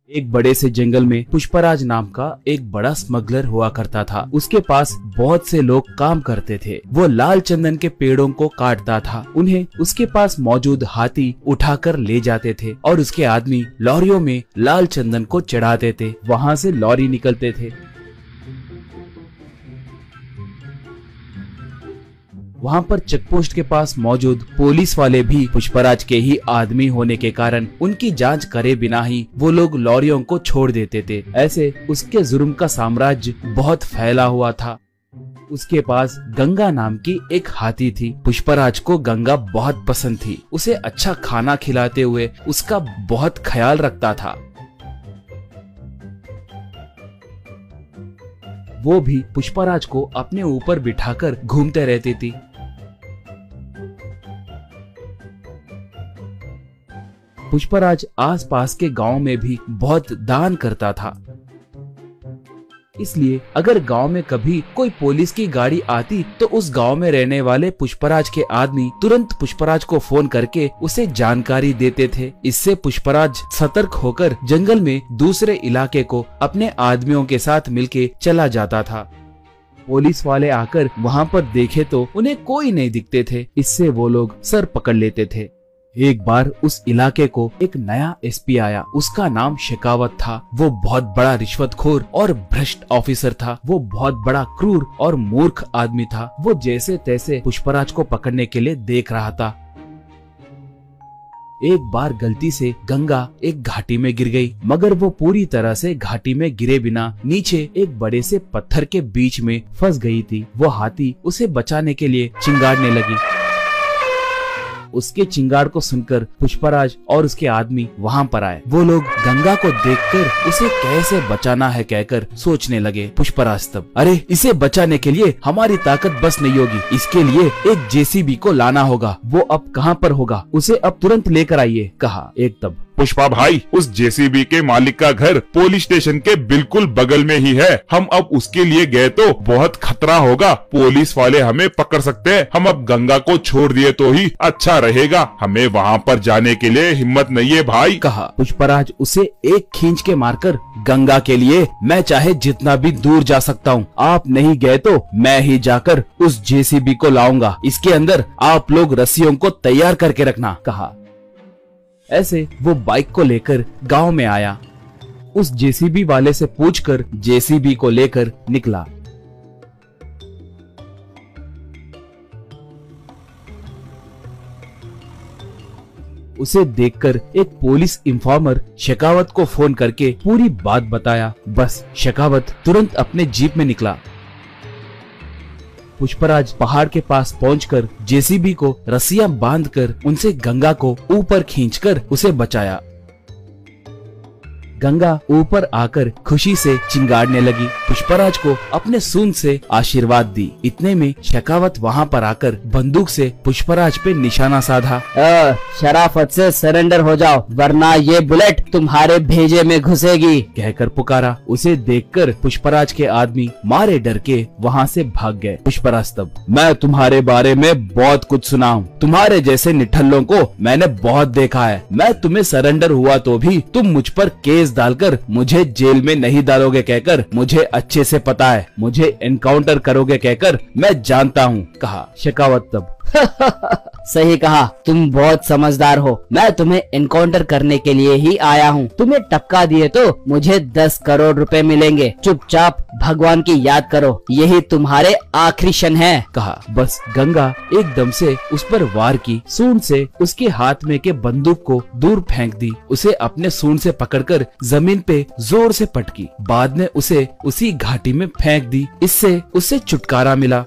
एक बड़े से जंगल में पुष्पराज नाम का एक बड़ा स्मगलर हुआ करता था। उसके पास बहुत से लोग काम करते थे। वो लाल चंदन के पेड़ों को काटता था। उन्हें उसके पास मौजूद हाथी उठाकर ले जाते थे और उसके आदमी लॉरियों में लाल चंदन को चढ़ाते थे। वहाँ से लॉरी निकलते थे। वहाँ पर चेकपोस्ट के पास मौजूद पुलिस वाले भी पुष्पराज के ही आदमी होने के कारण उनकी जांच करे बिना ही वो लोग लॉरियों को छोड़ देते थे। ऐसे उसके जुर्म का साम्राज्य बहुत फैला हुआ था। उसके पास गंगा नाम की एक हाथी थी। पुष्पराज को गंगा बहुत पसंद थी। उसे अच्छा खाना खिलाते हुए उसका बहुत ख्याल रखता था। वो भी पुष्पराज को अपने ऊपर बिठाकर घूमते रहती थी। पुष्पराज आसपास के गांव में भी बहुत दान करता था। इसलिए अगर गांव में कभी कोई पुलिस की गाड़ी आती तो उस गांव में रहने वाले पुष्पराज के आदमी तुरंत पुष्पराज को फोन करके उसे जानकारी देते थे। इससे पुष्पराज सतर्क होकर जंगल में दूसरे इलाके को अपने आदमियों के साथ मिलके चला जाता था। पुलिस वाले आकर वहां पर देखे तो उन्हें कोई नहीं दिखते थे। इससे वो लोग सर पकड़ लेते थे। एक बार उस इलाके को एक नया एसपी आया। उसका नाम शेखावत था। वो बहुत बड़ा रिश्वतखोर और भ्रष्ट ऑफिसर था। वो बहुत बड़ा क्रूर और मूर्ख आदमी था। वो जैसे तैसे पुष्पराज को पकड़ने के लिए देख रहा था। एक बार गलती से गंगा एक घाटी में गिर गई, मगर वो पूरी तरह से घाटी में गिरे बिना नीचे एक बड़े से पत्थर के बीच में फंस गई थी। वो हाथी उसे बचाने के लिए चिंगाड़ने लगी। उसके चिंगाड़ को सुनकर पुष्पराज और उसके आदमी वहां पर आए। वो लोग गंगा को देखकर उसे कैसे बचाना है कहकर सोचने लगे। पुष्पराज तब, अरे इसे बचाने के लिए हमारी ताकत बस नहीं होगी। इसके लिए एक जेसीबी को लाना होगा। वो अब कहाँ पर होगा? उसे अब तुरंत लेकर आइए, कहा। एक तब, पुष्पा भाई, उस जेसीबी के मालिक का घर पुलिस स्टेशन के बिल्कुल बगल में ही है। हम अब उसके लिए गए तो बहुत खतरा होगा। पुलिस वाले हमें पकड़ सकते हैं। हम अब गंगा को छोड़ दिए तो ही अच्छा रहेगा। हमें वहाँ पर जाने के लिए हिम्मत नहीं है भाई, कहा। पुष्पराज उसे एक खींच के मारकर, गंगा के लिए मैं चाहे जितना भी दूर जा सकता हूँ। आप नहीं गए तो मैं ही जाकर उस जेसीबी को लाऊंगा। इसके अंदर आप लोग रस्सियों को तैयार करके रखना, कहा। ऐसे वो बाइक को लेकर गांव में आया। उस जेसीबी वाले से पूछकर जेसीबी को लेकर निकला। उसे देखकर एक पुलिस इन्फॉर्मर शेखावत को फोन करके पूरी बात बताया। बस शेखावत तुरंत अपने जीप में निकला। पुष्पराज पहाड़ के पास पहुंचकर जेसीबी को रस्सियां बांधकर उनसे गंगा को ऊपर खींचकर उसे बचाया। गंगा ऊपर आकर खुशी से चिंगाड़ने लगी। पुष्पराज को अपने सूंड से आशीर्वाद दी। इतने में शेखावत वहां पर आकर बंदूक से पुष्पराज पे निशाना साधा। शराफत से सरेंडर हो जाओ, वरना ये बुलेट तुम्हारे भेजे में घुसेगी, कहकर पुकारा। उसे देखकर पुष्पराज के आदमी मारे डर के वहाँ से भाग गए। पुष्पराज तब, मैं तुम्हारे बारे में बहुत कुछ सुना हूँ। तुम्हारे जैसे निठल्लों को मैंने बहुत देखा है। मैं तुम्हें सरेंडर हुआ तो भी तुम मुझ पर केस डालकर मुझे जेल में नहीं डालोगे कहकर मुझे अच्छे से पता है। मुझे एनकाउंटर करोगे कहकर मैं जानता हूँ, कहा। शेखावत तब, सही कहा, तुम बहुत समझदार हो। मैं तुम्हें एनकाउंटर करने के लिए ही आया हूँ। तुम्हें टपका दिए तो मुझे 10 करोड़ रुपए मिलेंगे। चुपचाप भगवान की याद करो, यही तुम्हारे आखिरी क्षण है, कहा। बस गंगा एकदम से उस पर वार की। सूंड से उसके हाथ में के बंदूक को दूर फेंक दी। उसे अपने सूंड से पकड़कर जमीन पे जोर से पटकी। बाद में उसे उसी घाटी में फेंक दी। इससे उसे छुटकारा मिला।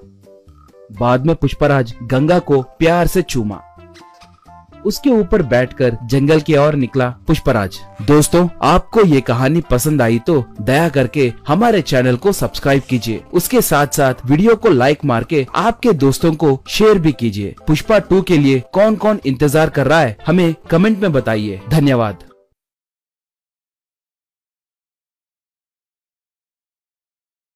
बाद में पुष्पराज गंगा को प्यार से चूमा। उसके ऊपर बैठकर जंगल की ओर निकला पुष्पराज। दोस्तों, आपको ये कहानी पसंद आई तो दया करके हमारे चैनल को सब्सक्राइब कीजिए। उसके साथ साथ वीडियो को लाइक मार के आपके दोस्तों को शेयर भी कीजिए। पुष्पा 2 के लिए कौन कौन इंतजार कर रहा है हमें कमेंट में बताइए। धन्यवाद।